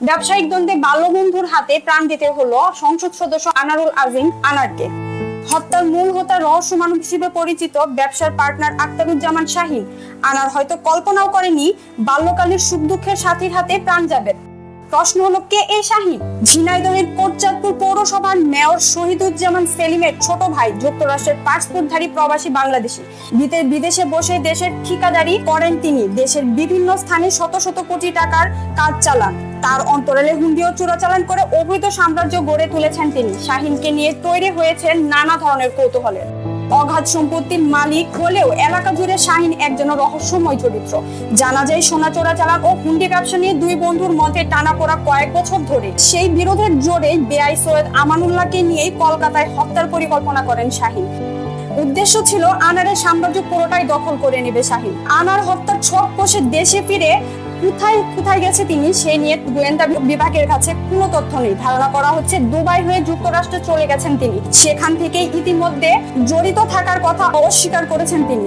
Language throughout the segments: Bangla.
ব্যবসায়িক দ্বন্দ্বে বাল্যবন্ধুর হাতে প্রাণ দিতে হলো সংসদ সদস্য আনারুল আজিম আনারকে। হত্যার মূল হোতা রহস্য মানব হিসেবে পরিচিত ব্যবসার পার্টনার আখতারুজ্জামান শাহীন আনার হয়তো কল্পনাও করেনি বাল্যকালের সুখ দুঃখের সাথীর হাতে প্রাণ যাবে। প্রশ্ন হলো, কে এই শাহীন? ঝিনাইদহের কোটচাঁদপুর পৌরসভার মেয়র শহীদুজ্জামান সেলিমের ছোট ভাই, যুক্তরাষ্ট্রের পাসপোর্টধারী প্রবাসী বাংলাদেশি। বিদেশে বসে দেশের ঠিকাদারি করেন তিনি। দেশের বিভিন্ন স্থানে শত শত কোটি টাকার কাজ চালান। তার অন্তরালে হুন্ডি ও চোরাচালান করে অবৈধ সাম্রাজ্য গড়ে তুলেছেন তিনি। শাহীনকে নিয়ে তৈরি হয়েছে নানা ধরনের কৌতূহলের। অগাধ সম্পত্তির মালিক হলেও এলাকা জুড়ে শাহীন একজন রহস্যময় চরিত্র। জানা যায় সোনা চোরাচালান ও হুন্ডি ব্যবসা নিয়ে দুই বন্ধুর মধ্যে টানাপোড়া কয়েক বছর ধরে। সেই বিরোধের জোরে বেআই সৈয়দ আমানুল্লাহকে নিয়ে কলকাতায় হত্যার পরিকল্পনা করেন শাহীন। উদ্দেশ্য ছিল আনারের সাম্রাজ্য পুরোটাই দখল করে নেবে শাহীন। আনার হত্যার ছক কষে দেশে ফিরে কোথায় গেছে তিনি সে নিয়ে গোয়েন্দা বিভাগের কাছে কোনো তথ্য নেই। ধারণা করা হচ্ছে দুবাই হয়ে যুক্তরাষ্ট্রে চলে গেছেন তিনি। সেখান থেকে ইতিমধ্যে জড়িত থাকার কথা অস্বীকার করেছেন তিনি।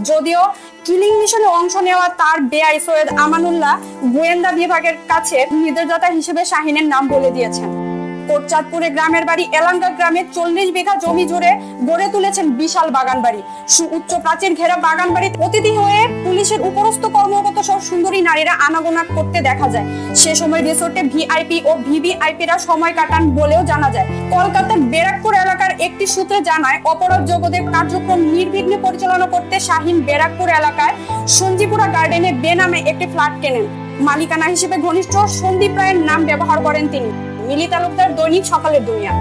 যদিও কিলিং মিশনে অংশ নেওয়া তার বেআই সৈয়দ আমানুল্লাহ গোয়েন্দা বিভাগের কাছে নির্দেশদাতা হিসেবে শাহীনের নাম বলে দিয়েছেন। কোটচাঁদপুরে গ্রামের বাড়ি এলাঙ্গা গ্রামে 40 বিঘা জমি জুড়ে গড়ে তুলেছেন বিশাল বাগান বাড়ি। সুউচ্চ প্রাচীর ঘেরা বাগান বাড়িতে অতিথি হয়ে পুলিশের উপরস্থ কর্মকর্তা সহ সুন্দরী নারীরা আনাগোনা করতে দেখা যায়। সে সময় রিসোর্টে ভিআইপি ও ভিভিআইপিরা সময় কাটান বলেও জানা যায়। কলকাতার ব্যারাকপুর এলাকার একটি সূত্রে জানায়, অপরাধ জগতের কার্যক্রম নির্বিঘ্নে পরিচালনা করতে শাহীন ব্যারাকপুর এলাকায় সঞ্জিপুরা গার্ডেনে বেনামে একটি ফ্ল্যাট কেনেন। মালিকানা হিসেবে ঘনিষ্ঠ সন্দীপ রায়ের নাম ব্যবহার করেন তিনি। মিলি তালুকদার, দৈনিক সকালের দুনিয়া।